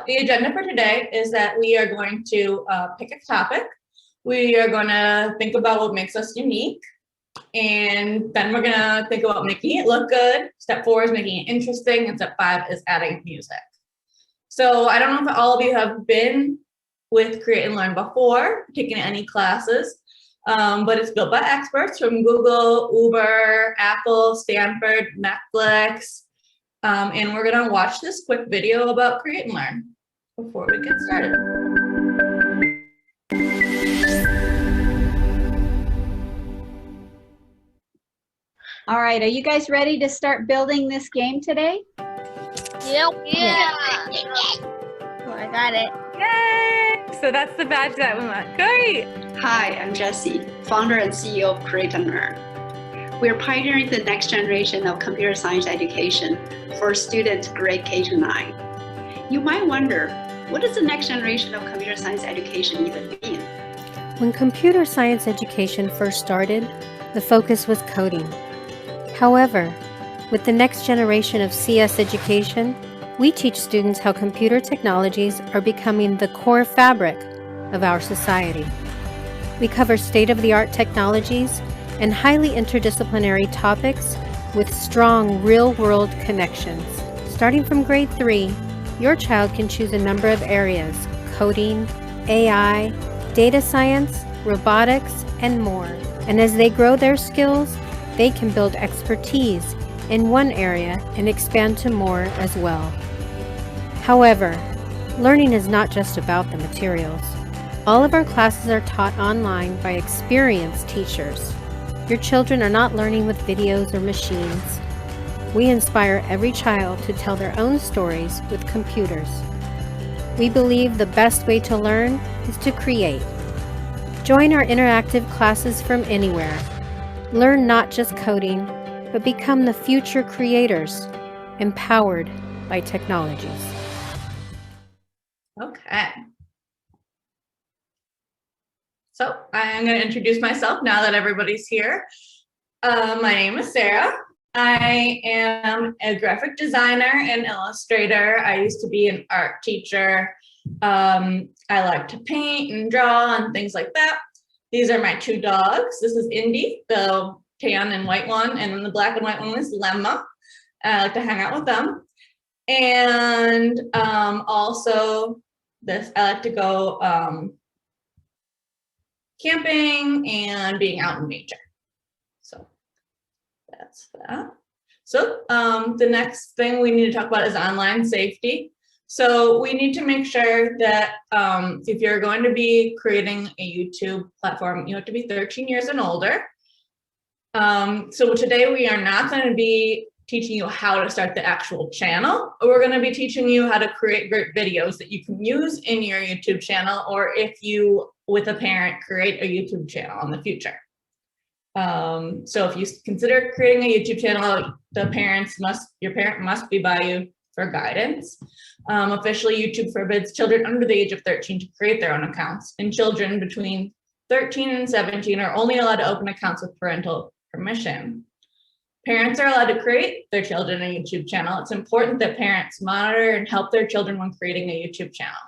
the agenda for today is that we are going to pick a topic. We are going to think about what makes us unique. And then we're going to think about making it look good. Step 4 is making it interesting. And step 5 is adding music. So I don't know if all of you have been with Create and Learn before, taken any classes, but it's built by experts from Google, Uber, Apple, Stanford, Netflix. And we're going to watch this quick video about Create and Learn before we get started. All right, are you guys ready to start building this game today? Yep. Yeah. Oh, I got it. Yay! So that's the badge that we want. Great! Hi, I'm Jessie, founder and CEO of Create and Learn. We're pioneering the next generation of computer science education for students grade K-9. You might wonder, what does the next generation of computer science education even mean? When computer science education first started, the focus was coding. However, with the next generation of CS education, we teach students how computer technologies are becoming the core fabric of our society. We cover state-of-the-art technologies and highly interdisciplinary topics with strong real-world connections. Starting from grade 3, your child can choose a number of areas: coding, AI, data science, robotics, and more. And as they grow their skills, they can build expertise in one area and expand to more as well. However, learning is not just about the materials. All of our classes are taught online by experienced teachers. Your children are not learning with videos or machines. We inspire every child to tell their own stories with computers. We believe the best way to learn is to create. Join our interactive classes from anywhere. Learn not just coding, but become the future creators, empowered by technologies. Okay. So I'm going to introduce myself now that everybody's here. My name is Sarah. I am a graphic designer and illustrator. I used to be an art teacher. I like to paint and draw and things like that. These are my 2 dogs. This is Indy, the tan and white one, and then the black and white one is Lemma. I like to hang out with them. And also this, I like to go camping and being out in nature. So that's that. So the next thing we need to talk about is online safety. So we need to make sure that if you're going to be creating a YouTube platform, you have to be 13 years and older. So today we are not going to be teaching you how to start the actual channel. We're going to be teaching you how to create great videos that you can use in your YouTube channel, or if you, with a parent, create a YouTube channel in the future. So if you consider creating a YouTube channel, your parent must be by you for guidance. Officially, YouTube forbids children under the age of 13 to create their own accounts, and children between 13 and 17 are only allowed to open accounts with parental permission. Parents are allowed to create their children a YouTube channel. It's important that parents monitor and help their children when creating a YouTube channel.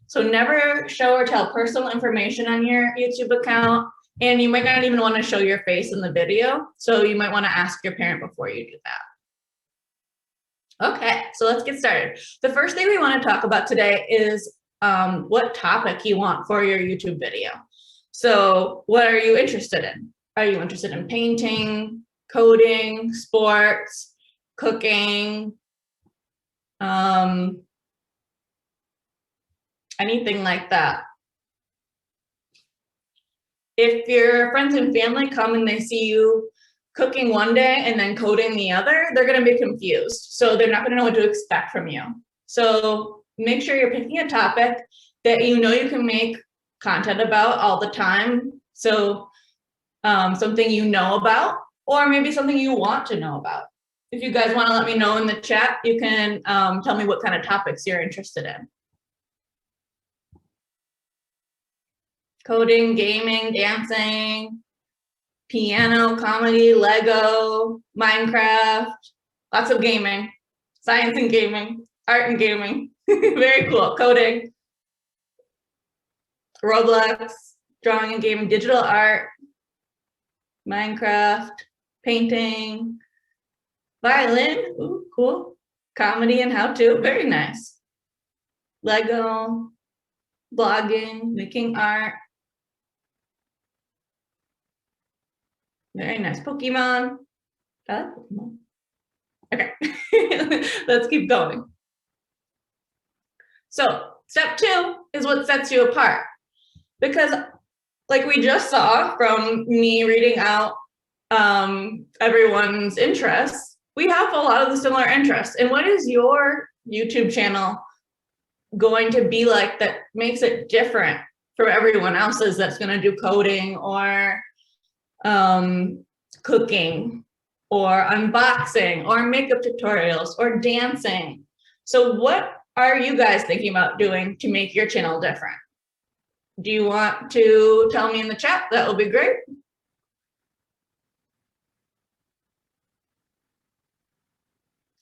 So never show or tell personal information on your YouTube account, and you might not even want to show your face in the video. So you might want to ask your parent before you do that. Okay, so let's get started. The first thing we want to talk about today is what topic you want for your YouTube video. So what are you interested in? Are you interested in painting, coding, sports, cooking, anything like that? If your friends and family come and they see you cooking one day and then coding the other, they're going to be confused. So they're not going to know what to expect from you. So make sure you're picking a topic that you know you can make content about all the time. So something you know about, or maybe something you want to know about. If you guys want to let me know in the chat, you can tell me what kind of topics you're interested in. Coding, gaming, dancing, piano, comedy, Lego, Minecraft, lots of gaming, science and gaming. art and gaming. Very cool. Coding, Roblox, drawing and gaming, digital art, Minecraft, painting, violin, ooh, cool. Comedy and how-to, very nice. Lego, blogging, making art. Very nice. Pokemon. I like Pokemon. Okay, let's keep going. So step 2 is what sets you apart. Because like we just saw from me reading out everyone's interests, we have a lot of the similar interests. And what is your YouTube channel going to be like that makes it different from everyone else's that's going to do coding or cooking or unboxing or makeup tutorials or dancing? So what are you guys thinking about doing to make your channel different? Do you want to tell me in the chat? That will be great.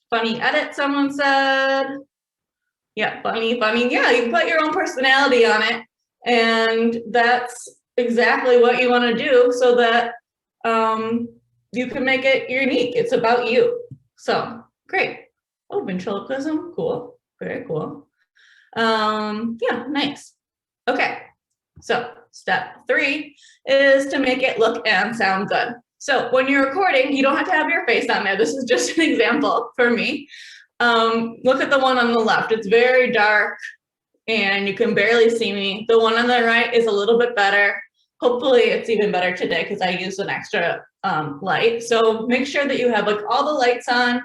Funny edit, someone said. Yeah, funny. Yeah, you can put your own personality on it. And that's exactly what you want to do so that you can make it unique. It's about you. So great. Oh, ventriloquism, cool. Very cool. Yeah, nice. Okay, so step 3 is to make it look and sound good. So when you're recording, you don't have to have your face on there. This is just an example for me. Look at the one on the left. It's very dark and you can barely see me. The one on the right is a little bit better. Hopefully it's even better today because I used an extra light. So make sure that you have like all the lights on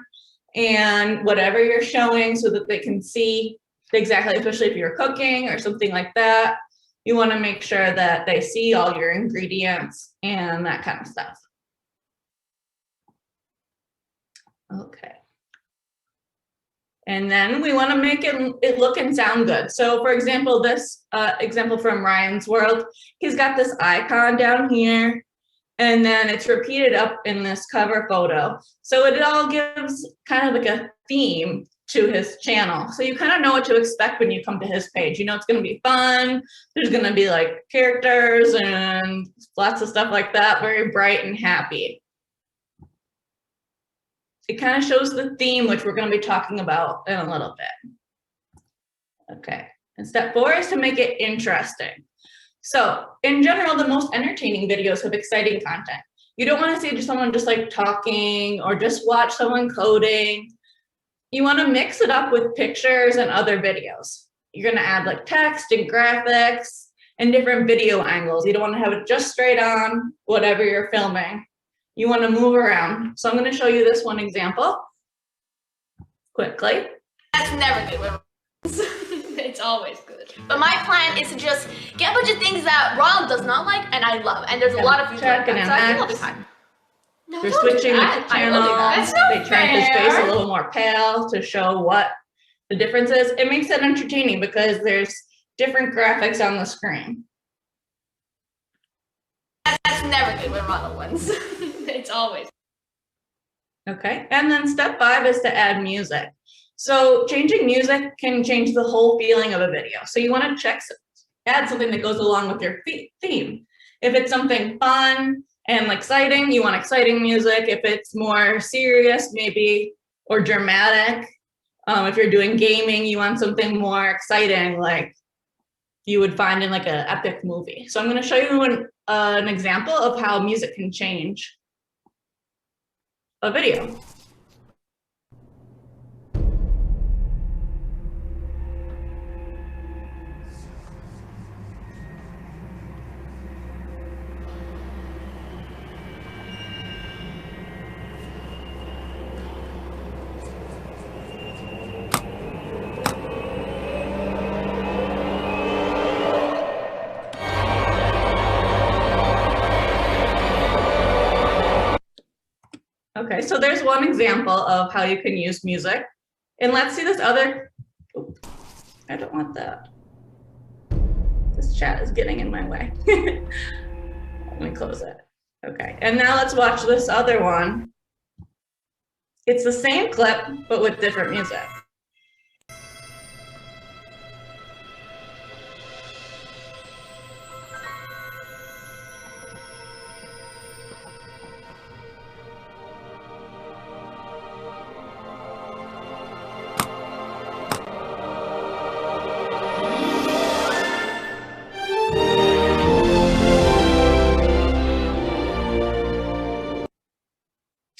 and whatever you're showing so that they can see exactly, especially if you're cooking or something like that. You want to make sure that they see all your ingredients and that kind of stuff. Okay. And then we want to make it look and sound good. So for example, this example from Ryan's World, he's got this icon down here, and then it's repeated up in this cover photo. So it all gives kind of like a theme to his channel. So you kind of know what to expect when you come to his page. You know it's going to be fun. There's going to be like characters and lots of stuff like that, very bright and happy. It kind of shows the theme, which we're going to be talking about in a little bit. Okay, and step 4 is to make it interesting. So in general, the most entertaining videos have exciting content. You don't want to see just someone just like talking or just watch someone coding. You want to mix it up with pictures and other videos. You're going to add like text and graphics and different video angles. You don't want to have it just straight on whatever you're filming. You want to move around. So I'm going to show you this one example quickly. That's never good. It's always good. But my plan is to just get a bunch of things that Ronald does not like and I love. And there's a lot of people like that, so I think I'll be fine. No, They're switching the channel. They turned his face a little more pale to show what the difference is. It makes it entertaining because there's different graphics on the screen. That's never good when Ronald wins. It's always. Okay, and then step 5 is to add music. So changing music can change the whole feeling of a video. So you want to add something that goes along with your theme. If it's something fun and exciting, you want exciting music. If it's more serious, maybe, or dramatic. If you're doing gaming, you want something more exciting, like you would find in like an epic movie. So I'm going to show you an example of how music can change a video. Okay, so there's one example of how you can use music. And let's see this other, oops, I don't want that. This chat is getting in my way. Let me close it. Okay, and now let's watch this other one. It's the same clip, but with different music.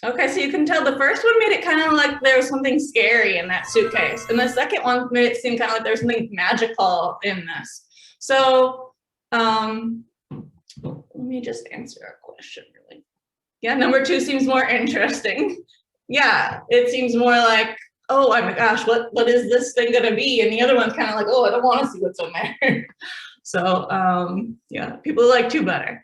Okay, so you can tell the first one made it kind of like there was something scary in that suitcase. And the second one made it seem kind of like there's something magical in this. So let me just answer a question really. Yeah, number 2 seems more interesting. Yeah, it seems more like, oh my gosh, what is this thing gonna be? And the other one's kind of like, oh, I don't want to see what's in there. So yeah, people like 2 better.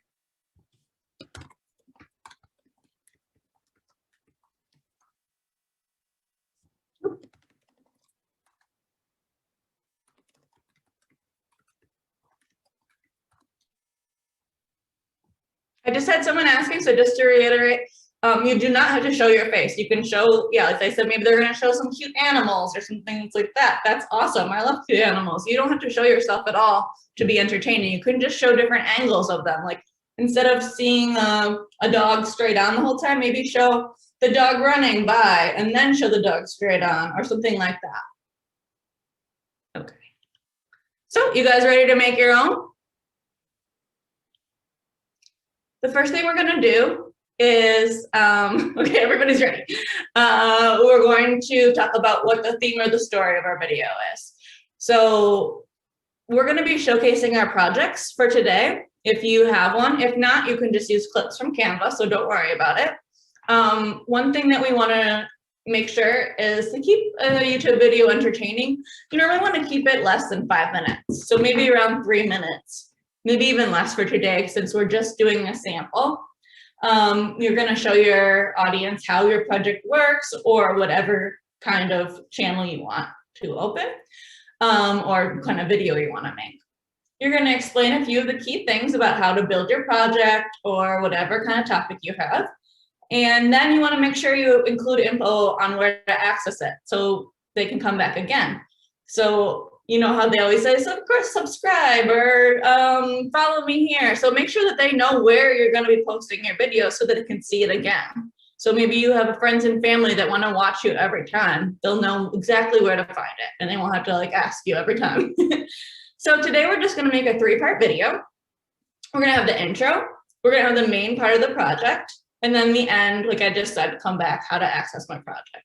I just had someone asking, so just to reiterate, you do not have to show your face. You can show, yeah, like I said, maybe they're gonna show some cute animals or some things like that. That's awesome. I love cute animals. You don't have to show yourself at all to be entertaining. You can just show different angles of them. Like instead of seeing a dog straight on the whole time, maybe show the dog running by and then show the dog straight on or something like that. Okay. So you guys ready to make your own? The first thing we're gonna do is, okay, everybody's ready. We're going to talk about what the theme or the story of our video is. So we're gonna be showcasing our projects for today, if you have one. If not, you can just use clips from Canva, so don't worry about it. One thing that we wanna make sure is to keep a YouTube video entertaining. You normally wanna keep it less than 5 minutes, so maybe around 3 minutes. Maybe even less for today, since we're just doing a sample. You're gonna show your audience how your project works or whatever kind of channel you want to open or kind of video you wanna make. You're gonna explain a few of the key things about how to build your project or whatever kind of topic you have. And then you wanna make sure you include info on where to access it so they can come back again. So you know how they always say, subscribe or follow me here. So make sure that they know where you're gonna be posting your video so that they can see it again. So maybe you have friends and family that wanna watch you every time. They'll know exactly where to find it and they won't have to like ask you every time. So today we're just gonna make a 3-part video. We're gonna have the intro, we're gonna have the main part of the project, and then the end, like I just said, come back, how to access my project.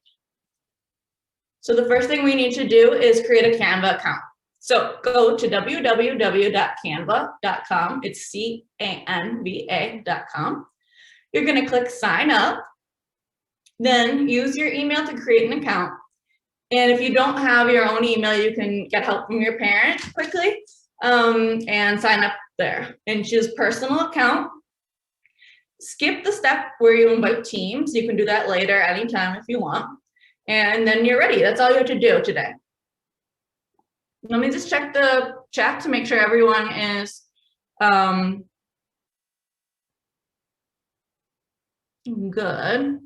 So the first thing we need to do is create a Canva account. So go to www.canva.com. It's canva.com. You're gonna click sign up. Then use your email to create an account. And if you don't have your own email, you can get help from your parent quickly and sign up there. And choose personal account. Skip the step where you invite teams. You can do that later anytime if you want. And then you're ready. That's all you have to do today. Let me just check the chat to make sure everyone is good.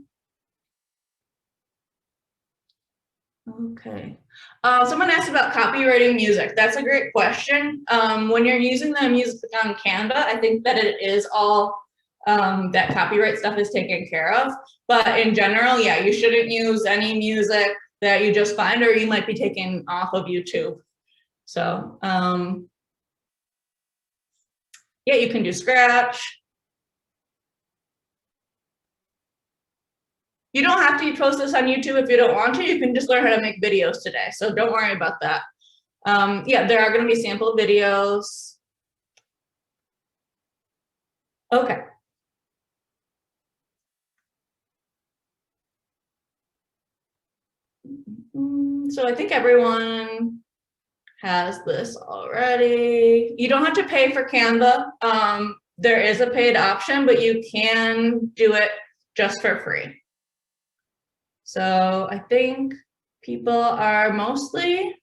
Okay. Someone asked about copywriting music. That's a great question. When you're using the music on Canva, I think that it is all that copyright stuff is taken care of. But in general, yeah, you shouldn't use any music that you just find or you might be taken off of YouTube. So yeah, you can do scratch. You don't have to post this on YouTube if you don't want to. You can just learn how to make videos today. So don't worry about that. Yeah, there are going to be sample videos. Okay. So I think everyone has this already. You don't have to pay for Canva. There is a paid option, but you can do it just for free. So I think people are mostly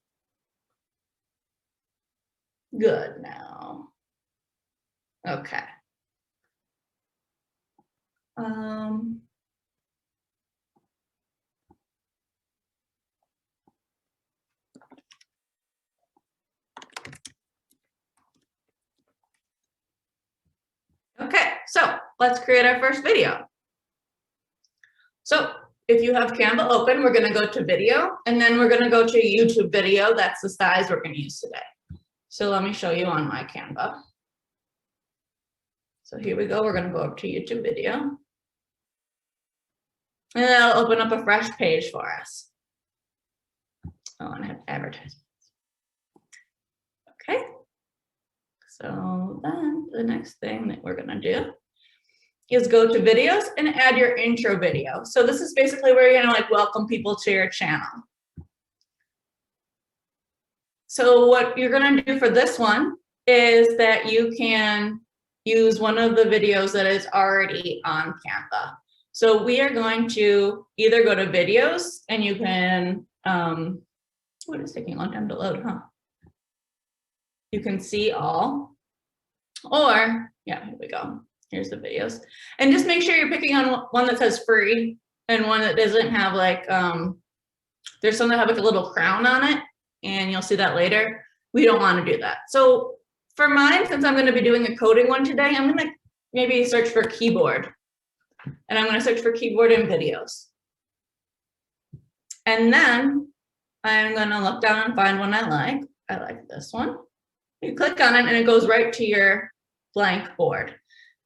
good now. Okay. Okay, so let's create our first video. So if you have Canva open, we're gonna go to video, and then we're gonna go to YouTube video. That's the size we're gonna use today. So let me show you on my Canva. So here we go, we're gonna go up to YouTube video. And that'll open up a fresh page for us. Oh, and I have advertisements. Okay. So then the next thing that we're gonna do is go to videos and add your intro video. So this is basically where you're gonna like welcome people to your channel. So what you're gonna do for this one is that you can use one of the videos that is already on Canva. So we are going to either go to videos and you can, what is taking a long time to load, huh? You can see all, or yeah, here we go. Here's the videos. And just make sure you're picking on one that says free and one that doesn't have like, there's some that have like a little crown on it, and you'll see that later. We don't want to do that. So for mine, since I'm going to be doing a coding one today, I'm going to maybe search for keyboard. And I'm going to search for keyboard in videos. And then I'm going to look down and find one I like. I like this one. You click on it and it goes right to your blank board.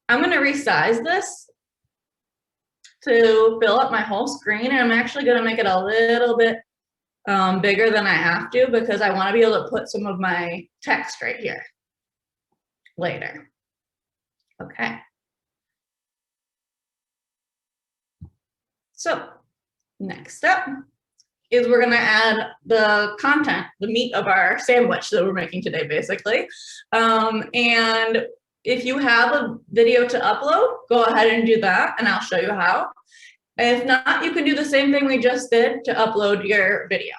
I'm going to resize this to fill up my whole screen, and I'm actually going to make it a little bit bigger than I have to, because I want to be able to put some of my text right here later. Okay. So next step is we're going to add the content, the meat of our sandwich that we're making today, basically. And if you have a video to upload, go ahead and do that, and I'll show you how. If not, you can do the same thing we just did to upload your video.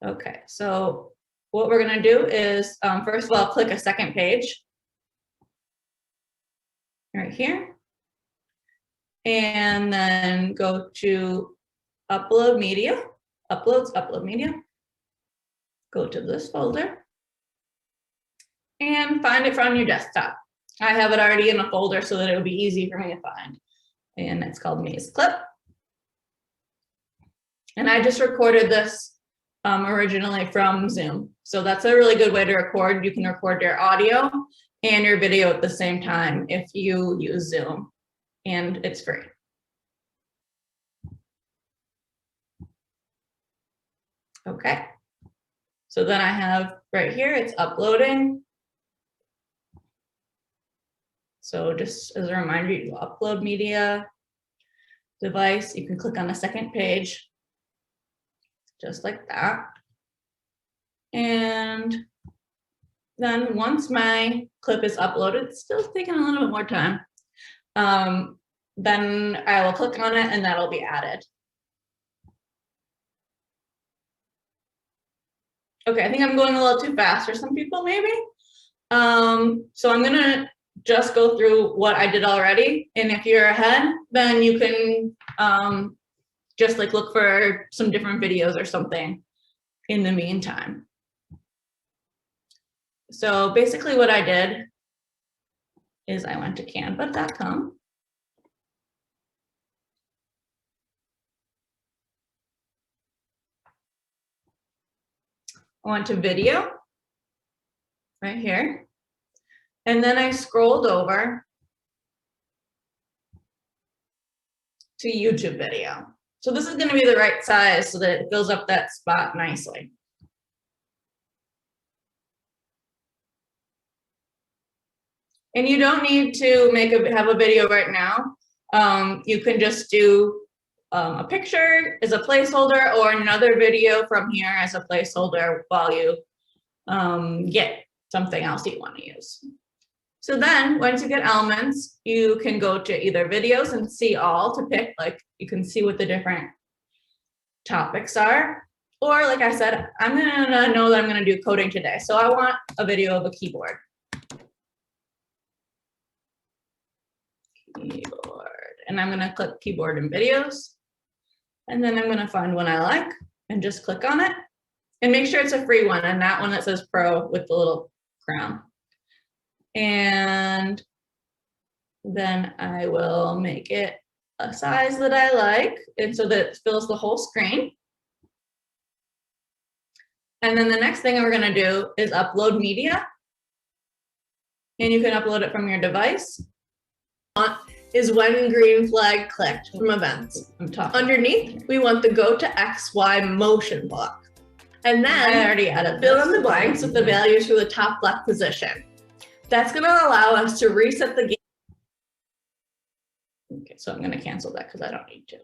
Okay, so what we're going to do is, first of all, click a second page right here. And then go to upload media, uploads, upload media. Go to this folder and find it from your desktop. I have it already in a folder so that it'll be easy for me to find. And it's called Maze Clip. And I just recorded this originally from Zoom. So that's a really good way to record. You can record your audio and your video at the same time if you use Zoom, and it's free. Okay. So then I have right here, it's uploading. So just as a reminder, you upload media, device, you can click on the second page, just like that. And then once my clip is uploaded, it's still taking a little bit more time. Then I will click on it and that'll be added. Okay, I think I'm going a little too fast for some people, maybe. So I'm gonna just go through what I did already. And if you're ahead, then you can just like look for some different videos or something in the meantime. So basically what I did is I went to canva.com. I went to video right here. And then I scrolled over to YouTube video. So this is going to be the right size so that it fills up that spot nicely. And you don't need to have a video right now. You can just do a picture as a placeholder or another video from here as a placeholder while you get something else you want to use. So then once you get elements, you can go to either videos and see all to pick, like you can see what the different topics are. Or like I said, I'm gonna know that I'm gonna do coding today. So I want a video of a keyboard. And I'm gonna click keyboard and videos. And then I'm gonna find one I like and just click on it. And make sure it's a free one and not one that says pro with the little crown. And then I will make it a size that I like, and so that it fills the whole screen. And then the next thing we're going to do is upload media. And you can upload it from your device, is when green flag clicked from events. Underneath, we want the go to XY motion block. And then I already added fill in the blanks with the values for the top left position. That's going to allow us to reset the game. Okay, so I'm going to cancel that because I don't need to.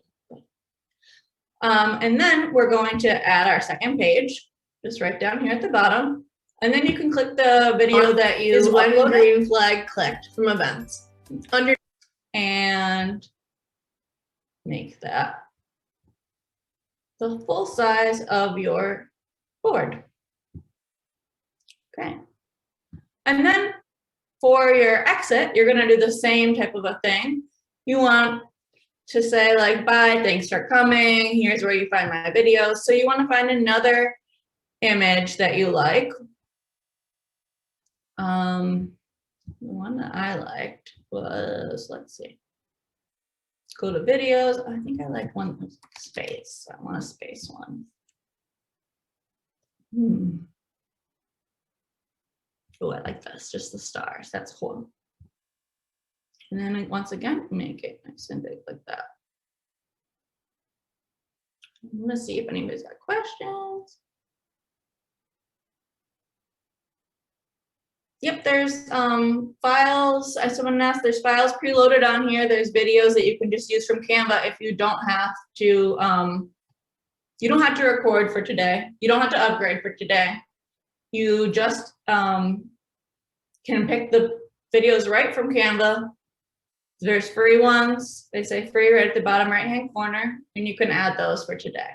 And then we're going to add our second page, just right down here at the bottom. And then you can click the video that you is when green flag clicked from events. And make that the full size of your board. Okay. And then for your exit, you're going to do the same type of a thing. You want to say like, bye, thanks for coming. Here's where you find my videos. So you want to find another image that you like. The one that I liked was, let's see. Go to videos. I think I like one with space. I want a space one. Oh, I like this. Just the stars. That's cool. And then once again, make it nice and big like that. I'm gonna see if anybody's got questions. Yep, there's files. As someone asked, there's files preloaded on here. There's videos that you can just use from Canva if you don't have to. You don't have to record for today. You don't have to upgrade for today. You just can pick the videos right from Canva. There's free ones. They say free right at the bottom right-hand corner, and you can add those for today.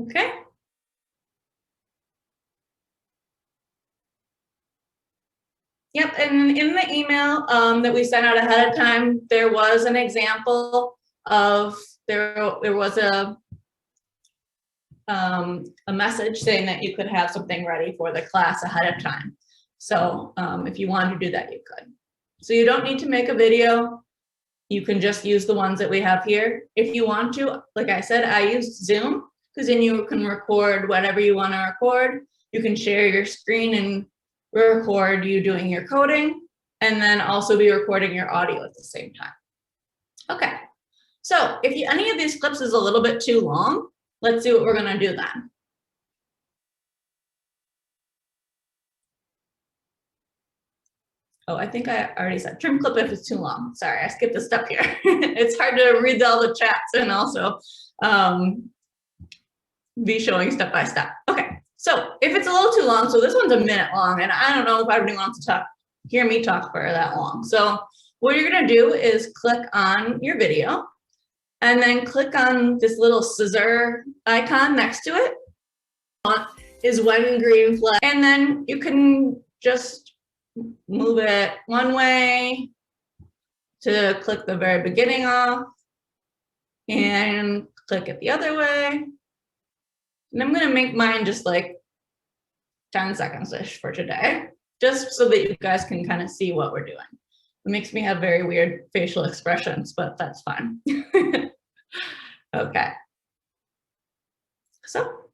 Okay. Yep, and in the email that we sent out ahead of time, there was an example of there was a message saying that you could have something ready for the class ahead of time. So if you wanted to do that, you could. So you don't need to make a video. You can just use the ones that we have here. If you want to, like I said, I used Zoom because then you can record whatever you want to record. You can share your screen and record you doing your coding, and then also be recording your audio at the same time. Okay, so if any of these clips is a little bit too long, let's see what we're gonna do then. Oh, I think I already said trim clip if it's too long. Sorry, I skipped a step here. It's hard to read all the chats and also be showing step by step. Okay, so if it's a little too long, so this one's a minute long, and I don't know if everybody wants to hear me talk for that long. So what you're gonna do is click on your video, and then click on this little scissor icon next to it. Is when green flag, and then you can just move it one way to click the very beginning off, and click it the other way. And I'm gonna make mine just like 10 seconds-ish for today, just so that you guys can kind of see what we're doing. It makes me have very weird facial expressions, but that's fine. Okay. So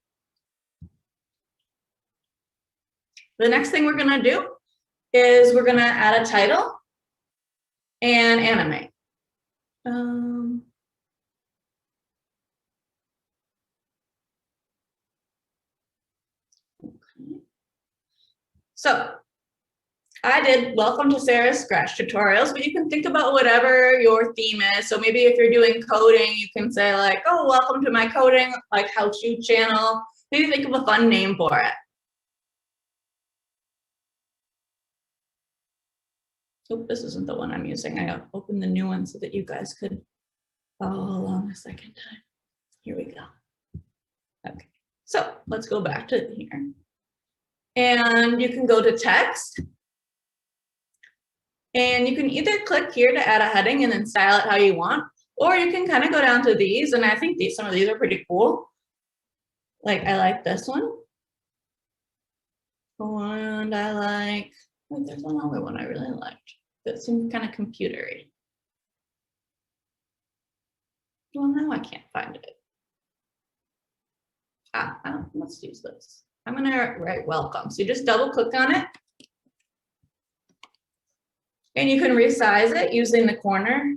the next thing we're gonna do is we're gonna add a title and animate. So I did welcome to Sarah's Scratch tutorials, but you can think about whatever your theme is. So maybe if you're doing coding, you can say like, oh, welcome to my coding, like how-to channel. Maybe think of a fun name for it. Oh, this isn't the one I'm using. I opened the new one so that you guys could follow along a second time. Here we go. Okay, so let's go back to here. And you can go to text. And you can either click here to add a heading and then style it how you want, or you can kind of go down to these, and I think some of these are pretty cool. Like I like this one. And I like, wait, there's another one I really liked. That seemed kind of computery. Well, now I can't find it. Let's use this. I'm gonna write welcome. So you just double click on it. And you can resize it using the corner.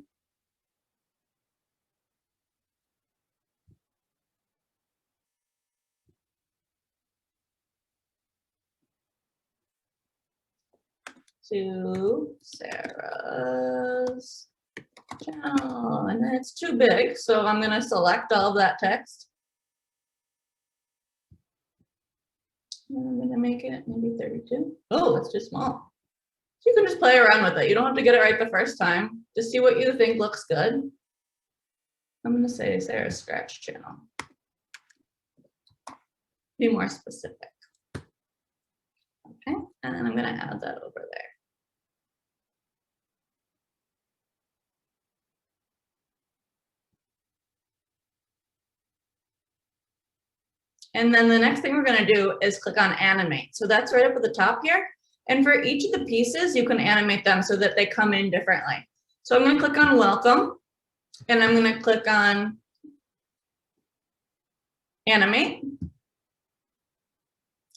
To Sarah's channel, and then it's too big, so I'm going to select all of that text. And I'm going to make it maybe 32. Oh, it's too small. So you can just play around with it. You don't have to get it right the first time. Just see what you think looks good. I'm going to say Sarah's Scratch channel. Be more specific. Okay, and then I'm going to add that over there. And then the next thing we're going to do is click on animate. So that's right up at the top here. And for each of the pieces, you can animate them so that they come in differently. So I'm going to click on welcome, and I'm going to click on animate.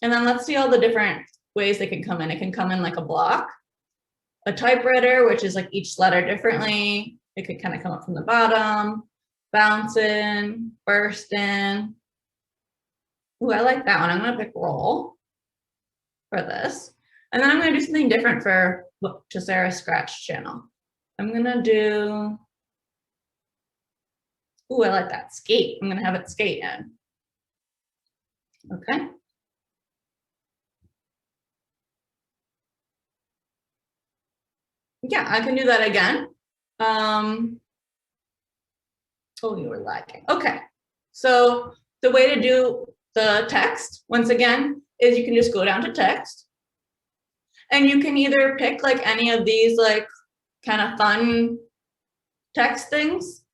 And then let's see all the different ways they can come in. It can come in like a block, a typewriter, which is like each letter differently. It could kind of come up from the bottom, bounce in, burst in. Ooh, I like that one. I'm going to pick roll for this. And then I'm going to do something different for Sarah's Scratch channel. I'm going to do, ooh, I like that, skate. I'm going to have it skate in. Okay. Yeah, I can do that again. Oh, you were lagging. Okay. So the way to do the text, once again, is you can just go down to text, and you can either pick like any of these like kind of fun text things,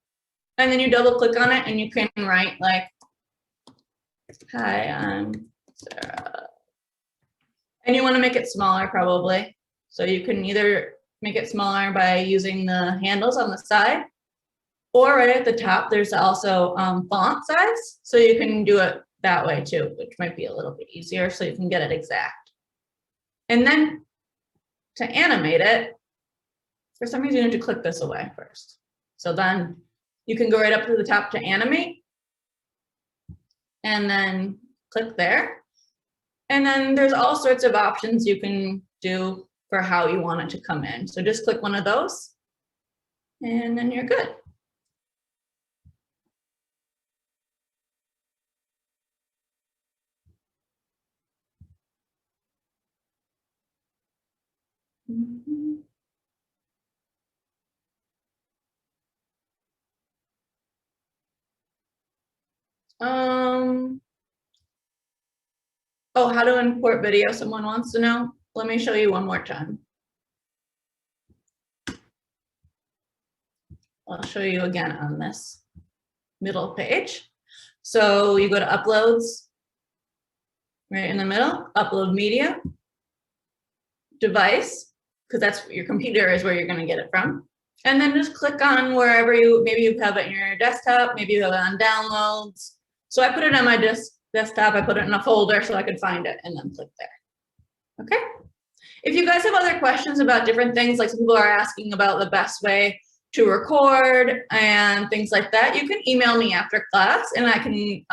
and then you double click on it and you can write like, hi, I'm Sarah. And you want to make it smaller probably. So you can either make it smaller by using the handles on the side, or right at the top, there's also font size. So you can do it that way too, which might be a little bit easier so you can get it exact. And then to animate it, for some reason you have to click this away first. So then you can go right up to the top to animate, and then click there. And then there's all sorts of options you can do for how you want it to come in. So just click one of those, and then you're good. Oh, how to import video, someone wants to know. Let me show you one more time. I'll show you again on this middle page. So you go to uploads, right in the middle, upload media, device, because that's your computer is where you're going to get it from. And then just click on wherever maybe you have it in your desktop, maybe you have it on downloads. So I put it on my desktop, I put it in a folder so I could find it, and then click there. Okay. If you guys have other questions about different things, like some people are asking about the best way to record and things like that, you can email me after class and I can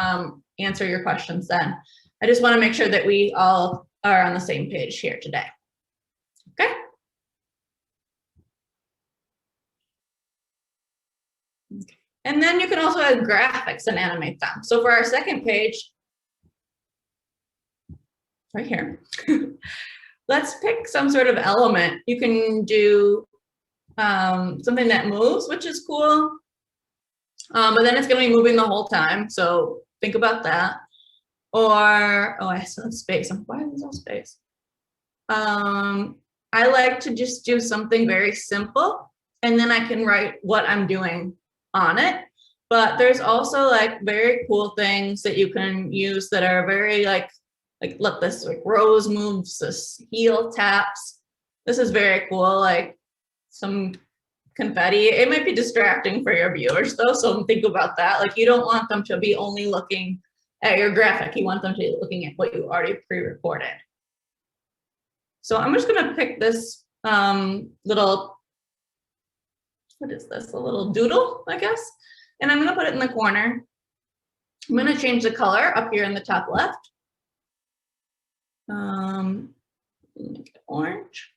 answer your questions then. I just want to make sure that we all are on the same page here today. Okay. And then you can also add graphics and animate them. So for our second page, right here, let's pick some sort of element. You can do something that moves, which is cool, but then it's going to be moving the whole time. So think about that. Or, oh, I still have space. Why is there no space? I like to just do something very simple, and then I can write what I'm doing on it. But there's also like very cool things that you can use that are very like look, this like Rose moves, this heel taps. This is very cool, like some confetti. It might be distracting for your viewers though, so think about that. Like you don't want them to be only looking at your graphic. You want them to be looking at what you already pre-recorded. So I'm just gonna pick this little, what is this? A little doodle, I guess. And I'm gonna put it in the corner. I'm gonna change the color up here in the top left. Make it orange.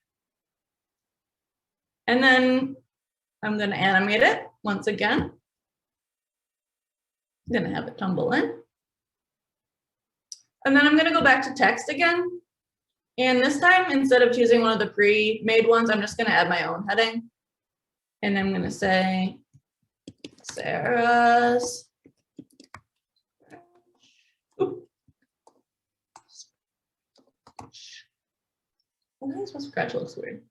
And then I'm gonna animate it once again. I'm gonna have it tumble in. And then I'm gonna go back to text again. And this time, instead of choosing one of the pre-made ones, I'm just gonna add my own heading. And I'm gonna say, Sarah's. Ooh. Why does my scratch looks weird?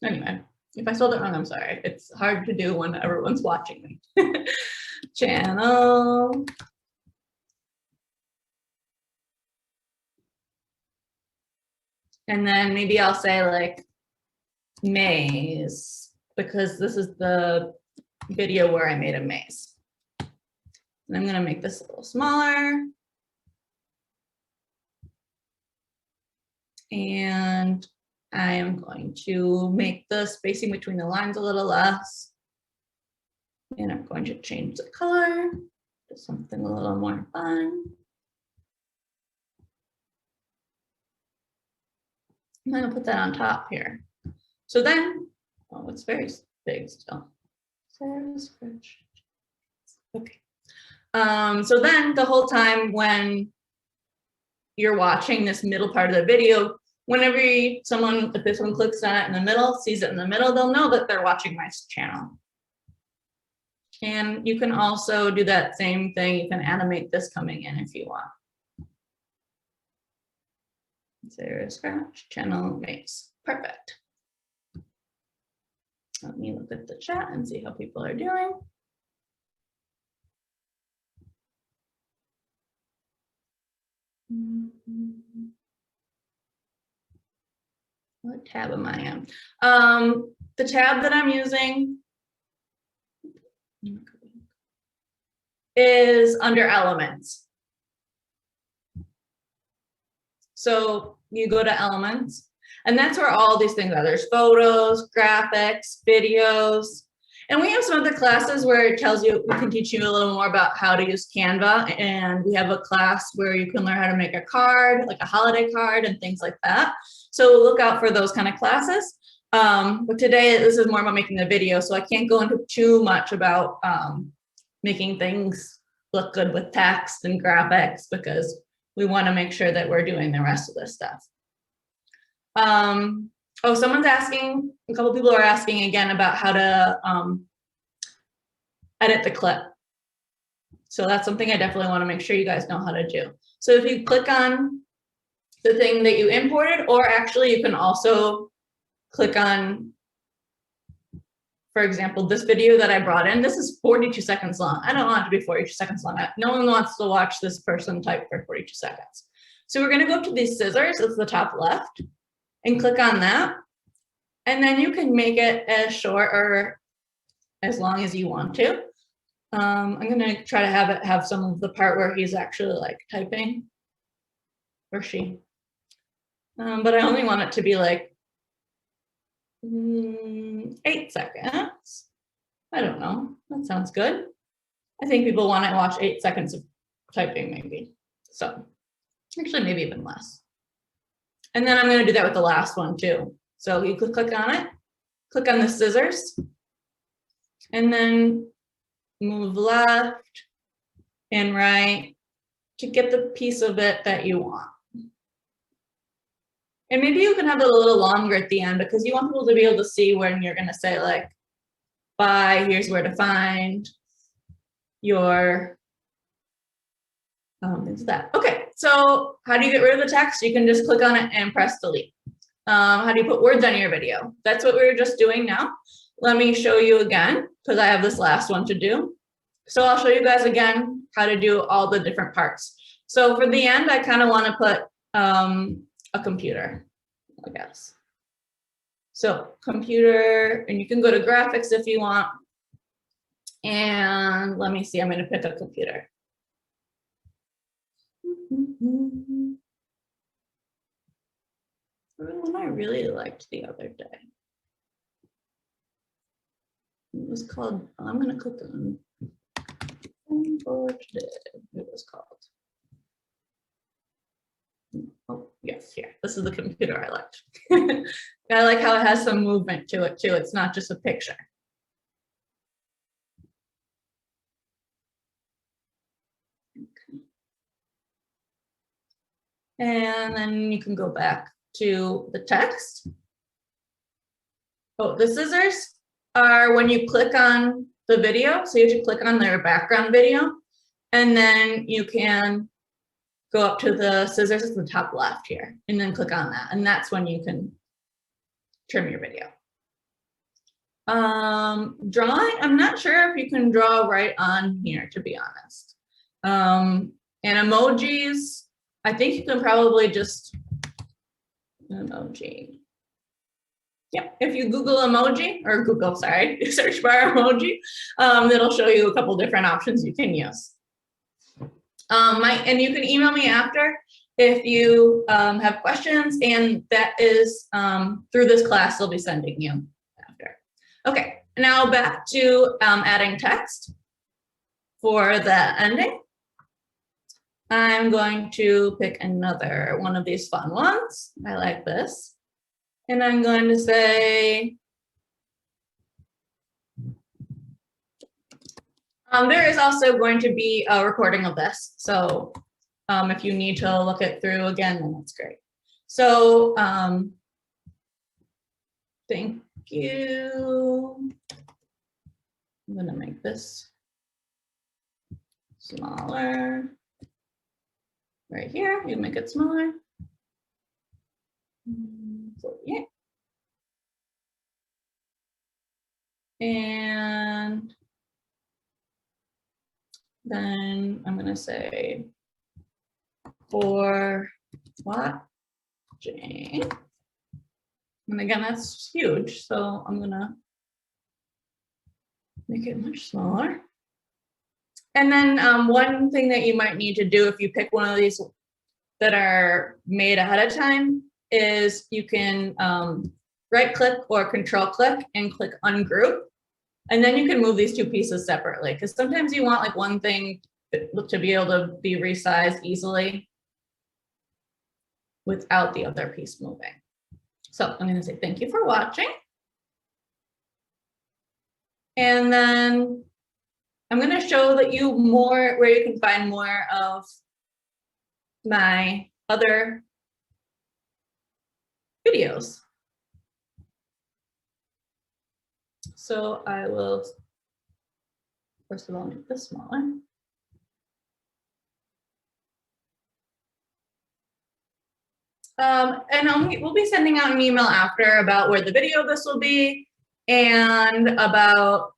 Anyway, if I spelled it wrong, I'm sorry. It's hard to do when everyone's watching me. Channel. And then maybe I'll say like maze, because this is the video where I made a maze. And I'm gonna make this a little smaller. And I am going to make the spacing between the lines a little less. And I'm going to change the color to something a little more fun. I'm gonna put that on top here. So then, oh, it's very big still. Okay. So then the whole time when you're watching this middle part of the video, whenever if someone clicks on it in the middle, sees it in the middle, they'll know that they're watching my channel. And you can also do that same thing. You can animate this coming in if you want. Sarah Scratch, channel maze. Perfect. Let me look at the chat and see how people are doing. What tab am I on? The tab that I'm using is under Elements. So you go to Elements, and that's where all these things are. There's photos, graphics, videos, and we have some other classes where it tells you, we can teach you a little more about how to use Canva, and we have a class where you can learn how to make a card, like a holiday card and things like that. So look out for those kind of classes. But today, this is more about making a video, so I can't go into too much about making things look good with text and graphics, because we want to make sure that we're doing the rest of this stuff. Oh, someone's asking, a couple people are asking again about how to edit the clip. So that's something I definitely want to make sure you guys know how to do. So if you click on the thing that you imported, or actually you can also click on, for example, this video that I brought in. This is 42 seconds long. I don't want it to be 42 seconds long. No one wants to watch this person type for 42 seconds. So we're going to go to these scissors, it's the top left, and click on that. And then you can make it as short or as long as you want to. I'm going to try to have it have some of the part where he's actually like typing, or she. But I only want it to be like 8 seconds. I don't know. That sounds good. I think people want to watch 8 seconds of typing maybe. So actually maybe even less. And then I'm going to do that with the last one too. So you could click on it, click on the scissors, and then move left and right to get the piece of it that you want. And maybe you can have it a little longer at the end, because you want people to be able to see when you're going to say like, bye, here's where to find your things that. Okay, so how do you get rid of the text? You can just click on it and press delete. How do you put words on your video? That's what we were just doing now. Let me show you again, because I have this last one to do. So I'll show you guys again how to do all the different parts. So for the end, I kind of want to put a computer, I guess. So computer, and you can go to graphics if you want. And let me see, I'm going to pick a computer. one I really liked the other day. It was called, I'm going to click on it was called. Oh, yes, here. This is the computer I liked. I like how it has some movement to it too. It's not just a picture. Okay. And then you can go back to the text. Oh, the scissors are when you click on the video. So you have to click on their background video, and then you can go up to the scissors at the top left here, and then click on that. And that's when you can trim your video. Drawing, I'm not sure if you can draw right on here, to be honest. And emojis, I think you can probably just emoji. Yeah, if you Google emoji, or Google, sorry, search bar emoji, it'll show you a couple different options you can use. And you can email me after if you have questions, and that is through this class they'll be sending you after. Okay, now back to adding text for the ending. I'm going to pick another one of these fun ones. I like this. And I'm going to say, there is also going to be a recording of this. So if you need to look it through again, then that's great. So thank you. I'm gonna make this smaller. Right here, you make it smaller. So, yeah. And then I'm gonna say for watching. And again, that's huge, so I'm gonna make it much smaller. And then one thing that you might need to do if you pick one of these that are made ahead of time is you can right click or control click and click ungroup. And then you can move these two pieces separately, because sometimes you want like one thing to be able to be resized easily without the other piece moving. So I'm gonna say thank you for watching. And then I'm gonna show that you more where you can find more of my other videos. So I will, first of all, make this smaller. And we'll be sending out an email after about where the video of this will be and about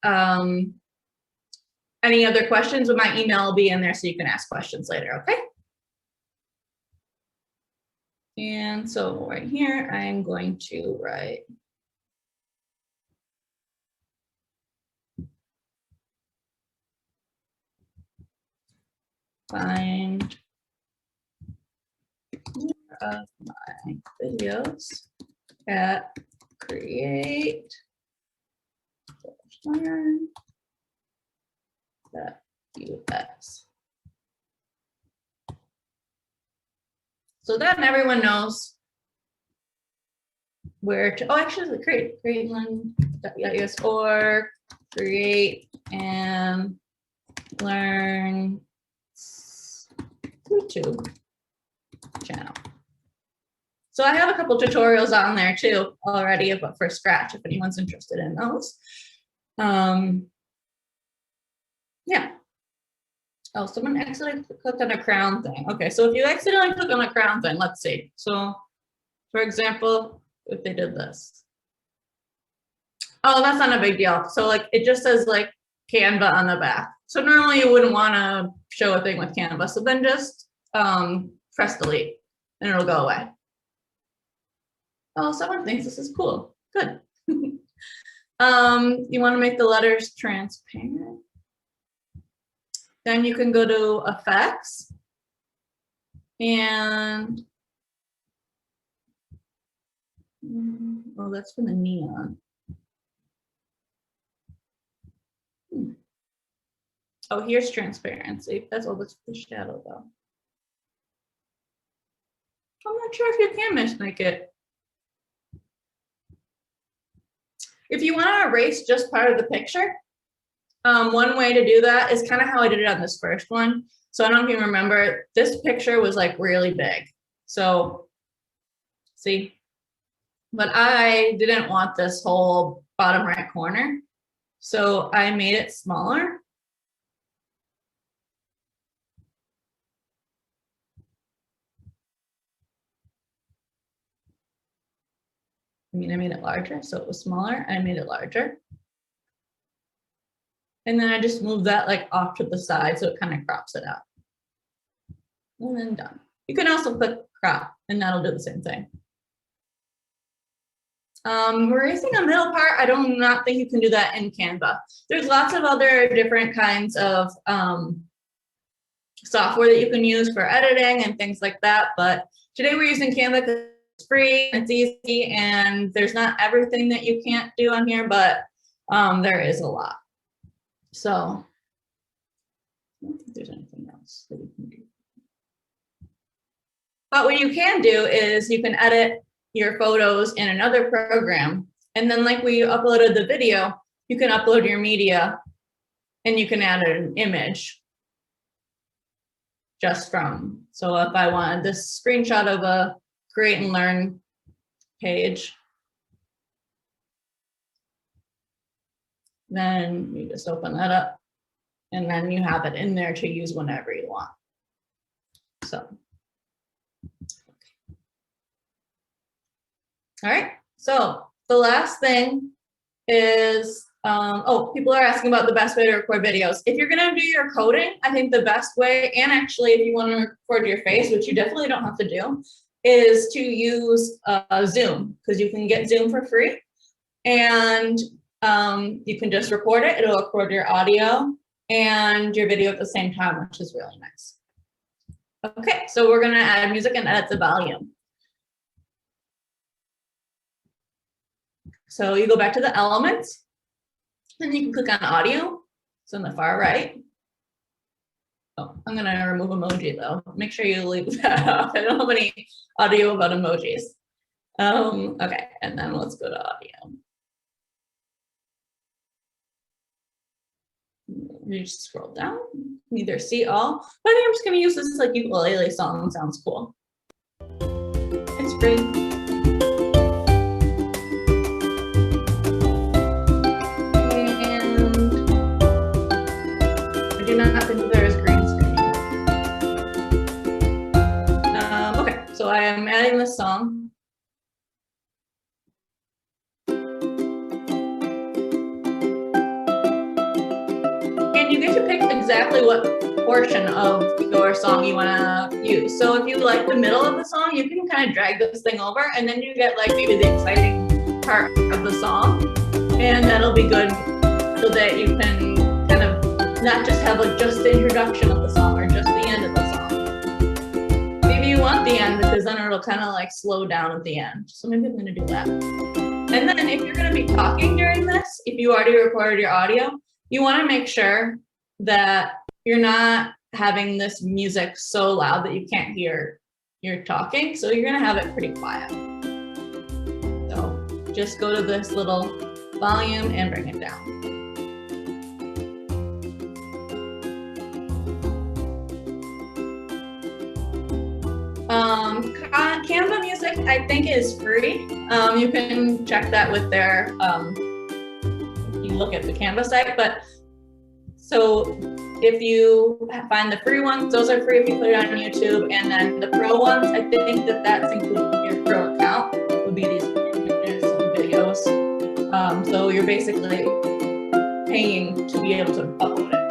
any other questions, but my email will be in there so you can ask questions later, okay? And so right here, I'm going to write find more of my videos at create-learn.us. So then everyone knows where to, oh, actually create-learn.us or create and learn YouTube channel. So I have a couple tutorials on there too already, but for Scratch, if anyone's interested in those. Yeah. Oh, someone accidentally clicked on a crown thing. Okay, so if you accidentally click on a crown thing, let's see. So, for example, if they did this. Oh, that's not a big deal. So like, it just says like Canva on the back. So normally you wouldn't want to show a thing with Canva. So then just press delete and it'll go away. Oh, someone thinks this is cool. Good. You want to make the letters transparent. Then you can go to effects and Oh, that's from the neon. Oh, here's transparency. That's all that's the shadow though. I'm not sure if you can make it. If you want to erase just part of the picture, one way to do that is kind of how I did it on this first one. So I don't know if you remember, this picture was like really big. So see, but I didn't want this whole bottom right corner. So I made it smaller. I mean, I made it larger, so it was smaller. I made it larger. And then I just moved that like off to the side so it kind of crops it out. And then done. You can also click crop and that'll do the same thing. Erasing a middle part, I do not think you can do that in Canva. There's lots of other different kinds of software that you can use for editing and things like that. But today we're using Canva because it's free, it's easy, and there's not everything that you can't do on here, but there is a lot. So I don't think there's anything else that you can do. But what you can do is you can edit your photos in another program. And then like we uploaded the video, you can upload your media and you can add an image just from. So if I wanted this screenshot of a Create and Learn page, then you just open that up and then you have it in there to use whenever you want. So. All right, so the last thing is, oh, people are asking about the best way to record videos. If you're gonna do your coding, I think the best way, and actually if you wanna record your face, which you definitely don't have to do, is to use Zoom, because you can get Zoom for free. And you can just record it, it'll record your audio and your video at the same time, which is really nice. Okay, so we're gonna add music and edit the volume. So you go back to the elements, and you can click on audio. It's on the far right. Oh, I'm gonna remove emoji though. Make sure you leave that off. I don't have any audio about emojis. Okay, and then let's go to audio. You just scroll down, you can either see all, but I think I'm just gonna use this like ukulele song, sounds cool. It's free. Not think there is green screen. Okay, so I am adding this song. And you get to pick exactly what portion of your song you want to use. So if you like the middle of the song, you can kind of drag this thing over and then you get like maybe the exciting part of the song. And that'll be good so that you can kind of not just have like just the introduction of the song or just the end of the song. Maybe you want the end because then it'll kind of like slow down at the end. So maybe I'm gonna do that. And then if you're gonna be talking during this, if you already recorded your audio, you wanna make sure that you're not having this music so loud that you can't hear you're talking. So you're gonna have it pretty quiet. So just go to this little volume and bring it down. Canva Music, I think, is free. You can check that with their, you look at the Canva site, but so if you find the free ones, those are free if you put it on YouTube, and then the pro ones, I think that that's included with your pro account, would be these images and videos. So you're basically paying to be able to upload it.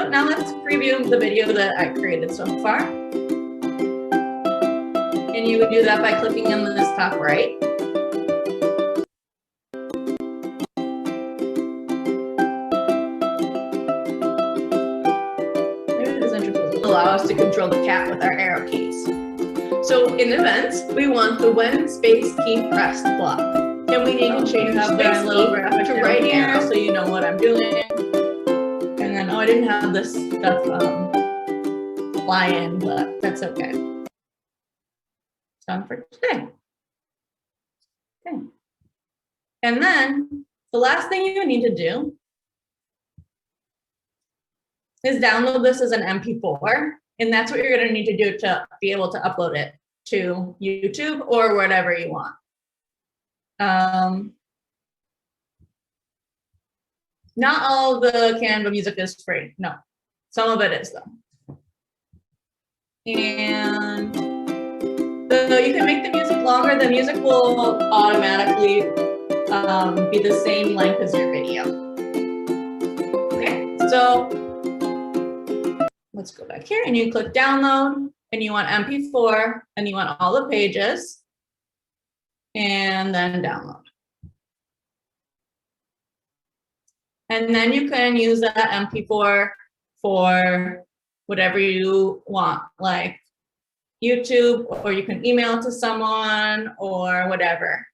Now let's preview the video that I created so far. And you would do that by clicking on this top right. allow us to control the cat with our arrow keys. So in events, we want the when space key pressed block. And we need to change the little graphic to right here so you know what I'm doing. And then, oh, I didn't have this stuff fly in, but that's okay. Done for today. Okay. And then the last thing you need to do is download this as an MP4. And that's what you're going to need to do to be able to upload it to YouTube or whatever you want. Not all the Canva music is free. No, some of it is though. And so you can make the music longer. The music will automatically be the same length as your video. Okay, so let's go back here and you click download and you want MP4 and you want all the pages and then download. And then you can use that MP4 for whatever you want, like YouTube, or you can email it to someone or whatever.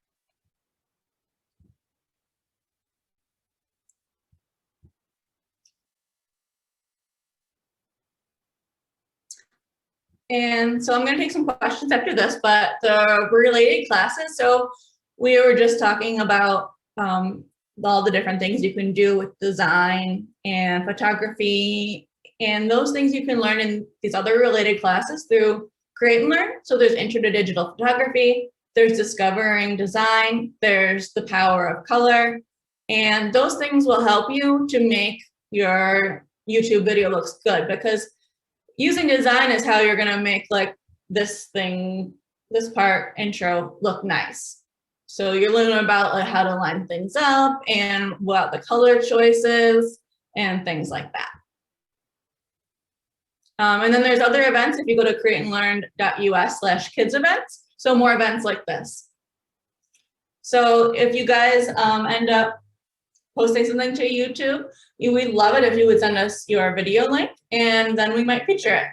And so I'm going to take some questions after this, but the related classes. So we were just talking about all the different things you can do with design and photography, and those things you can learn in these other related classes through Create and Learn. So there's Intro to Digital Photography, there's Discovering Design, there's The Power of Color, and those things will help you to make your YouTube video looks good, because using design is how you're gonna make like this thing, this part intro look nice. So you're learning about like how to line things up and what the color choices and things like that. And then there's other events if you go to createandlearn.us/kids events. So more events like this. So if you guys end up posting something to YouTube, we'd love it if you would send us your video link and then we might feature it.